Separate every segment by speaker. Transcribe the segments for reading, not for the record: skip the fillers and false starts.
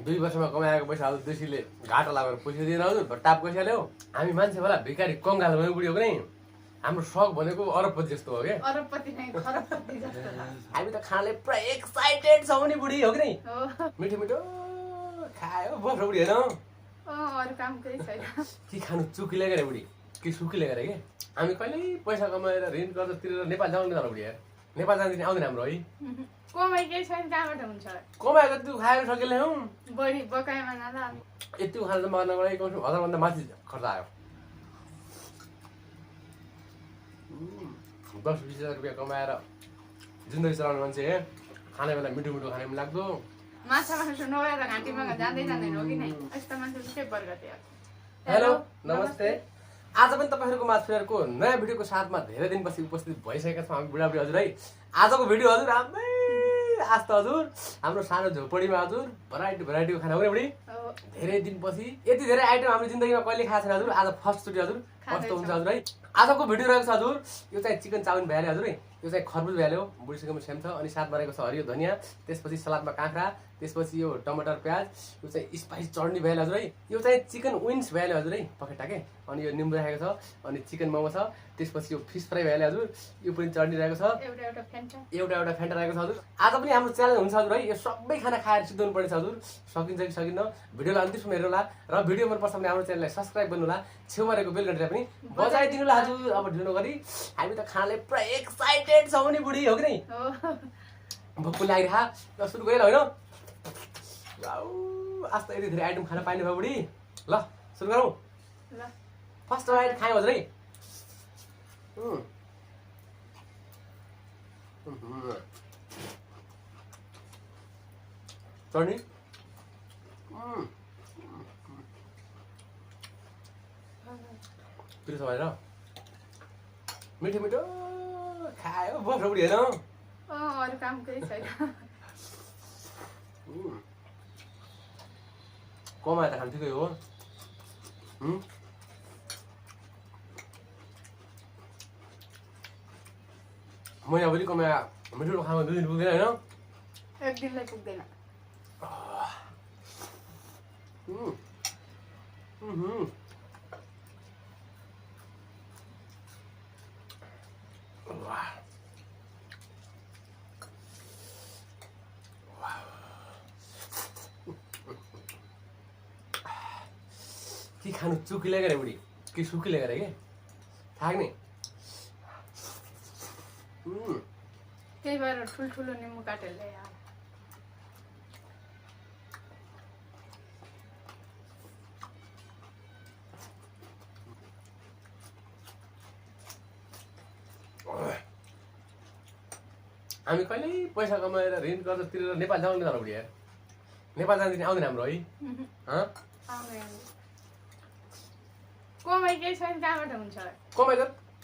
Speaker 1: 2 वर्षमा कमाएको पैसा हजुर देशीले घाटा लागेर पैसा दिएन हजुर टाप पैसा ल्याऊ हामी मान्छे होला भिखारी कङ्गाल भयो बुढी हो कि हाम्रो शौक भनेको अरबपति जस्तो हो क्या
Speaker 2: अरबपति नै खरबपति जस्तो
Speaker 1: हामी त खानाले पुरा एक्साइटेड छौँ नि बुढी हो कि नै मिठो मिठो खायो बस्छ बुढी होइन
Speaker 2: अरू काम केही छैन
Speaker 1: के खानु चुकीले गरे बुढी के सुकीले गरे कि हामी कहिल्यै पैसा कमाएर ऋण कर्ज तिरेर नेपाल जाउँ न बुढी नेपाल जाँदाखेरि आउँदैन हाम्रो है
Speaker 2: कमाइ केही छैन कहाँबाट हुन्छ
Speaker 1: कमाएको त्यो खाएर सकिले हौ
Speaker 2: बढी बकाइमा नाला
Speaker 1: यति खाना त मर्नबाट कम 1000 माथि खर्च आयो 10-20 रुपियाँ कमाएर जिन्दगी चलाउने मान्छे खाने बेला मिठो मिठो खाने पनि लाग्दो
Speaker 2: माछा मासु नभएर घाँटीमा जाँदै जाँदैन हो कि नै यस्तो मान्छे के वर्ग थियो
Speaker 1: हेलो नमस्ते आज पनि तपाईहरुको माछुहरूको नयाँ भिडियोको साथमा धेरै दिनपछि उपस्थित भइसकेका छौँ हामी बुढाबुढी हजुर है आजको भिडियो हजुर राम्रै आज त हजुर हाम्रो सानो झोपडीमा हजुर भेराइटीको खाना हो नि बुढी धेरै दिनपछि यति धेरै आइटम हाम्रो जिन्दगीमा कहिले खाएको छैन हजुर आज फर्स्ट चोटि हजुर कस्तो हुन्छ हजुर है आजको भिडियो रहेको छ हजुर यो चाहिँ चिकन चाउमिन भइहाल्यो हजुर है यो चाहिँ खरबुज भइहाल्यो बुढीसँगमा सेम छ अनि साथमा रहेको छ हरियो धनियाँ त्यसपछि सलादमा काँक्रा त्यसपछि यो टमाटर प्याज यो चाहिँ स्पाइस चटनी भइहाल्यो हजुर है यो चाहिँ चिकन विङ्स भइहाल्यो हजुर है पखेटाके अनि यो निम्बु राखेको छ अनि चिकन मोमो छ त्यसपछि यो फिस फ्राई भइहाल्यो हजुर यो पनि चटनी रहेको छ एउटा फेन्टा रहेको छ हजुर आज पनि हाम्रो च्यालेन्ज हुन्छ हजुर है यो सबै खाना खाएर सिद्धाउनु पर्नेछ हजुर सकिन्छ कि सकिन्न भिडियोलाई अन्तिमसम्म हेर्नु होला र भिडियो मन पर्छ भने हाम्रो च्यानललाई सब्स्क्राइब गर्नु होला छेउमा रहेको बेल घन्टा पनि बजाइदिनु होला हजुर अब ढिलो नगरी हामी त खानाले पुरा एक्साइटेड छौँ नि बुढी हो कि नै भोक लागिरहेको सुरु गएर होइन आज त यति धेरै आइटम खाना पाइने भयो बुढी ल सुरु गरौँ फर्स्ट आइटम खायो हजुर है चटनी पिरो छ भएर मिठो मिठो खायो बस्छ बुढी होइन
Speaker 2: अरू काम केही छैन
Speaker 1: कमाएर त खानु ठिकै हो मैले पनि कमाया मिठो खानु 2 दिन पुग्दैन होइन
Speaker 2: एक दिनलाई पुग्दैन
Speaker 1: के खानु चुकीले गरे बुढी के सुकीले गरे कि थाहा नि
Speaker 2: त्यही भएर ठुल्ठुलो निम्बु काटेर ल्याए
Speaker 1: हामी कहिल्यै पैसा कमाएर ऋण कर्ज तिरेर नेपाल जाउँ नि त बुढी नेपाल जाँदाखेरि आउँदैन हाम्रो है
Speaker 2: कमाइ केही छैन कहाँबाट हुन्छ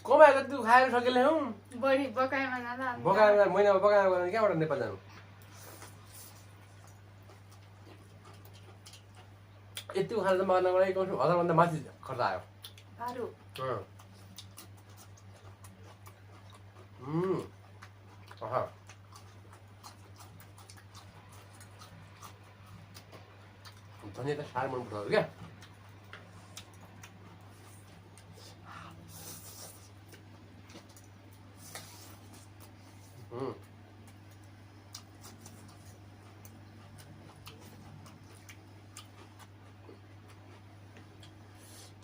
Speaker 1: कमाएको त्यो खाएर सकिले हौ
Speaker 2: बढी बकाइमा नाला
Speaker 1: बकाएर महिनामा बकाएर गएर कहाँबाट नेपाल जानु यति खाना त मर्नबाट कम 1000 माथि खर्च आयो धनियाँ त साह्रै मन पर्छ क्या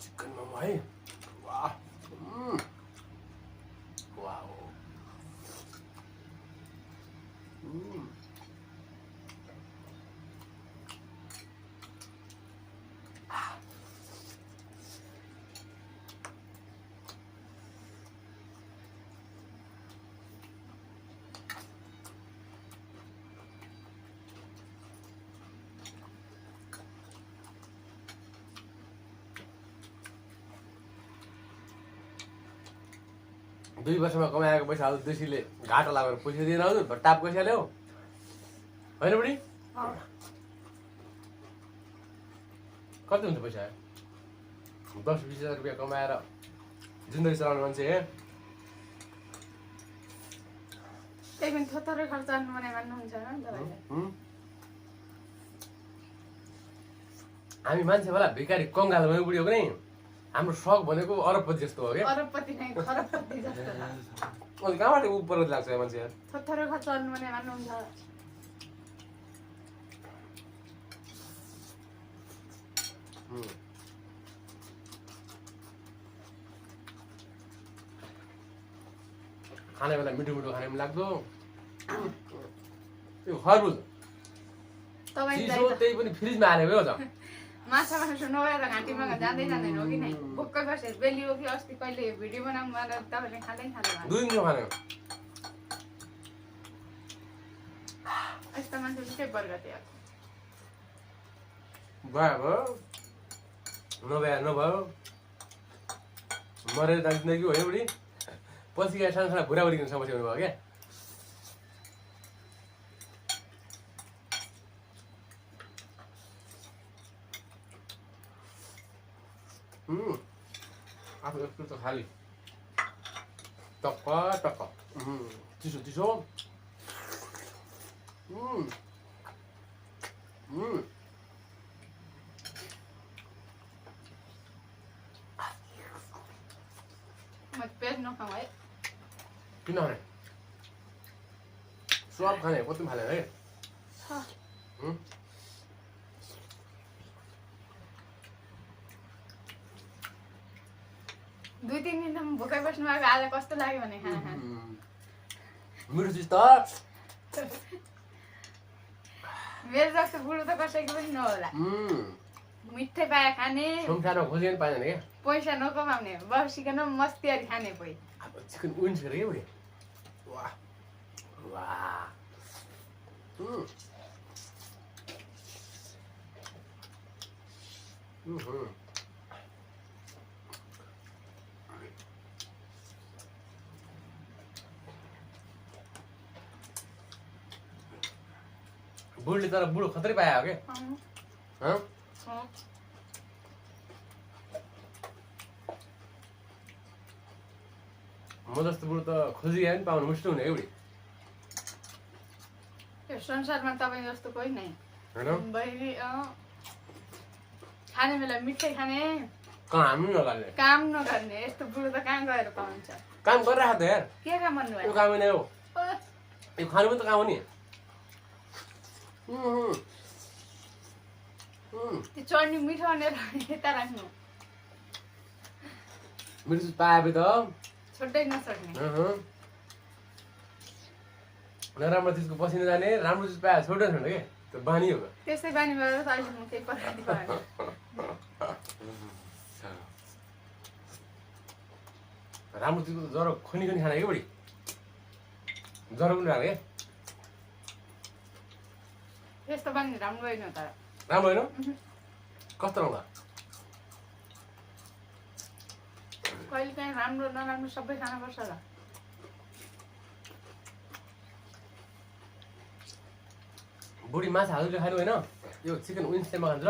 Speaker 1: चिकन मोमो है वाह वाह दुई वर्षमा कमाएको पैसा हजुर देशीले घाटा लागेर पैसा दिएन हजुर टाप पैसा ल्याऊ होइन बुढी कति हुन्छ पैसा 10-20 रुपियाँ कमाएर जिन्दगी चलाउने मान्छे
Speaker 2: त्यही पनि थोरै खर्च गर्नु भने भन्नुहुन्छ
Speaker 1: हामी मान्छे होला भिखारी कङ्गाल भने बुढी हो कि नै हाम्रो सक भनेको अरबपति जस्तो हो क्या
Speaker 2: अरबपति नै खरबपति जस्तो छ
Speaker 1: अनि कहाँबाट उपर लाग्छ यो मान्छे
Speaker 2: थोथरो खचल्नु भने मान्नुहुन्छ
Speaker 1: खाने बेला मिठो मिठो खाने पनि लाग्दो यो खरबुज चिसो त्यही पनि फ्रिजमा हालेको हो त
Speaker 2: माछा मासु नभएर घाँटीमा जाँदै जाँदैन हो कि नै भोक्कै बसेर बेली हो कि अस्ति कहिले भिडियो बनाउनु भनेर तपाईँले खाँदै खाँदै
Speaker 1: 2 दिन खाने
Speaker 2: यस्तो मान्छे के बर्गर थियो
Speaker 1: भयो नभयो मरेर जान्छ कि हो बुढी पछि गएर सानो सानो बुढाबुढीको समस्या हुनुभयो क्या आफू यस्तो त खाली टक्क चिसो चिसो
Speaker 2: पेट नखाऊ है
Speaker 1: किन खाने सब खाने कति पनि खाने है
Speaker 2: 2-3 दिनसम्म भोकै बस्नु भएको आज कस्तो लाग्यो भने खाना खानु
Speaker 1: मिठो चिज त
Speaker 2: मेरो जस्तो बुढो त कसैको पनि नहोला मिठै पाए खाने
Speaker 1: संसारमा खोजी पनि पाइँदैन क्या
Speaker 2: पैसा नकमाउने बसिकन मस्तियारी खाने पै
Speaker 1: अब चिकन विङ्स गरे क्या बुढी वाह वाह बुढीले तर बुढो खतरै पायो क्या म जस्तो बुढो त खोजिया पनि पाउनु मुस्किल हुने क्या बुढी
Speaker 2: यो संसारमा तपाईँ जस्तो कोही नै
Speaker 1: होइन
Speaker 2: बहिनी खाने बेला मिठै खाने
Speaker 1: काम नगर्ने
Speaker 2: काम नगर्ने यस्तो बुढो त कहाँ गएर पाउँछ
Speaker 1: काम गरिरहेको त यार
Speaker 2: के काम भन्नु
Speaker 1: यो काम नै हो यो खानु पनि त काम हो नि
Speaker 2: त्यो चटनी मिठो भनेर यता राख्नु
Speaker 1: मिठो चिज पाए त
Speaker 2: छुट्टै नछोड्ने
Speaker 1: नराम्रो चिजको पसिना जाने राम्रो चिज पाए छोड्दै छोड्ने क्या त्यो बानी हो
Speaker 2: त्यसै बानी भएर त अहिले म केही पकाइदिनु पाएन
Speaker 1: राम्रो चिजको त ज्वरो खनी खनी खाने क्या बुढी ज्वरो पनि खाने क्या
Speaker 2: यस्तो बानी राम्रो होइन तर
Speaker 1: राम्रो होइन कस्तो राम्रो
Speaker 2: कहिले काहीँ राम्रो नराम्रो सबै खानुपर्छ होला
Speaker 1: बुढी माछा हजुरले खानु होइन यो चिकन विङ्स चाहिँ म खान्छु ल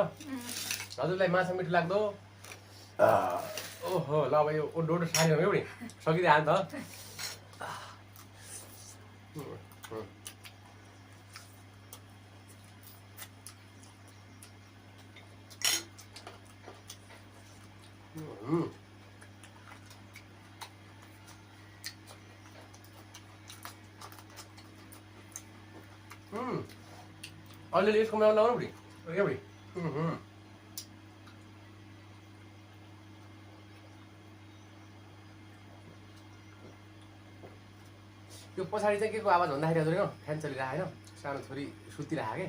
Speaker 1: हजुरलाई माछा मिठो लाग्दो ओहो ल अब यो डोडो सारी हो क्या बुढी सकिदिइहाल्यो नि त अलिअलि यसको मलाई लगाउनु बुढी क्या बुढी त्यो पछाडि चाहिँ के को आवाज भन्दाखेरि हजुर होइन फ्यान चलिरहेको होइन सानो छोरी सुतिरहेको क्या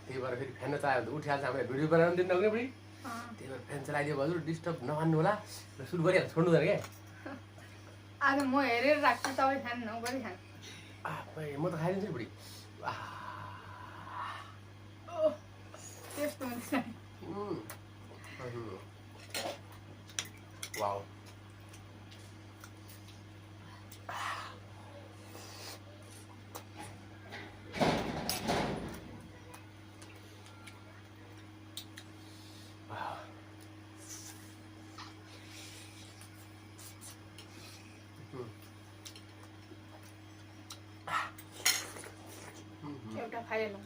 Speaker 1: त्यही भएर फेरि फ्यान नचलायो भने त उठिहाल्छ हामीले भिडियो बनाउनु दिनु क्या बुढी त्यही भएर फ्यान चलाइदियो हजुर डिस्टर्ब नमान्नु होला र सुरु गरिहाल्छ छोड्नु हुँदैन क्या
Speaker 2: आज म हेरेर राख्छु तपाईँ खानु नगरी खानु
Speaker 1: म त खाइदिन्छु नि बुढी
Speaker 2: त्यस्तो हुन्छ
Speaker 1: वाउ
Speaker 2: एउटा खाइहालौँ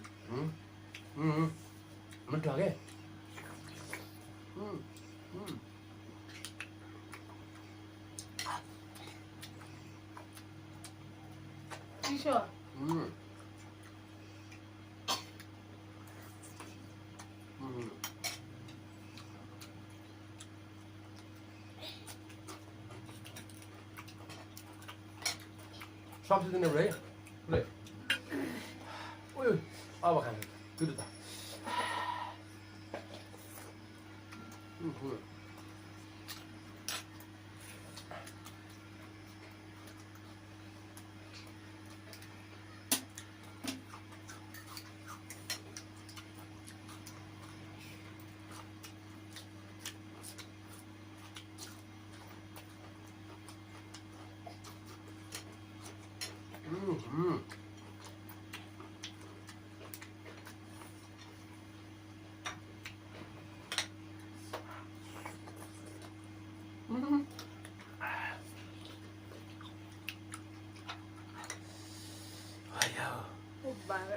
Speaker 1: मिठो के
Speaker 2: चिसो
Speaker 1: सब्जी दिने है ल अब खानु पिरो त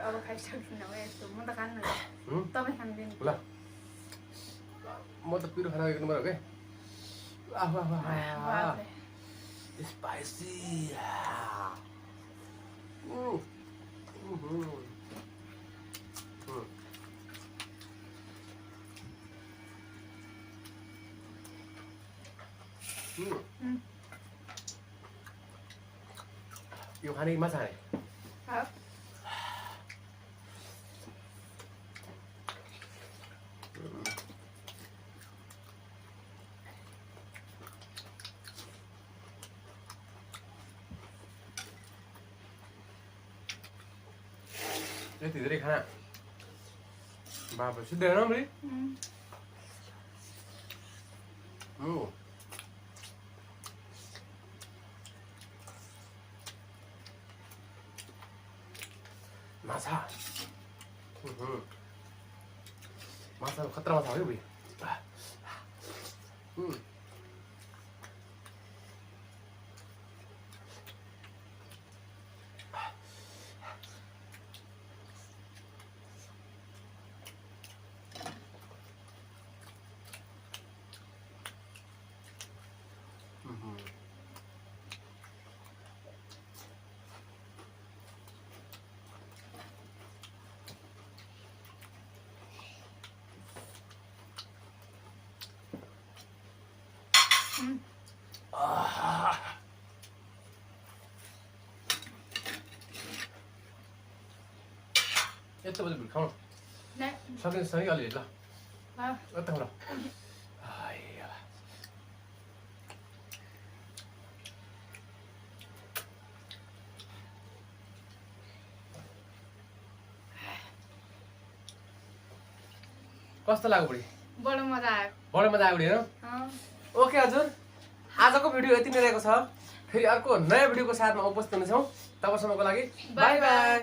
Speaker 2: अब खाइसक्नु यस्तो म त खान्न तपाईँ खाँदैन
Speaker 1: ल म त पिरो खाना गएको नम्बर हो के स्पाइसी यो खाने कि माछा खाने यति धेरै खाना बाबा सिद्धेन बढी माछा माछा खतरा माछा हो भाइ यस्तो बजी भिड खाउँ सकिन्छ सही अलि ल यता खाउँ ल कस्तो लाग्यो बुढी
Speaker 2: बडो मजा आयो
Speaker 1: बडो मजा आयो बुढी होइन ओके हजुर आजको भिडियो यति नै रहेको छ फेरि अर्को नयाँ भिडियोको साथमा उपस्थित हुनेछौँ तबसम्मको लागि बाई बाई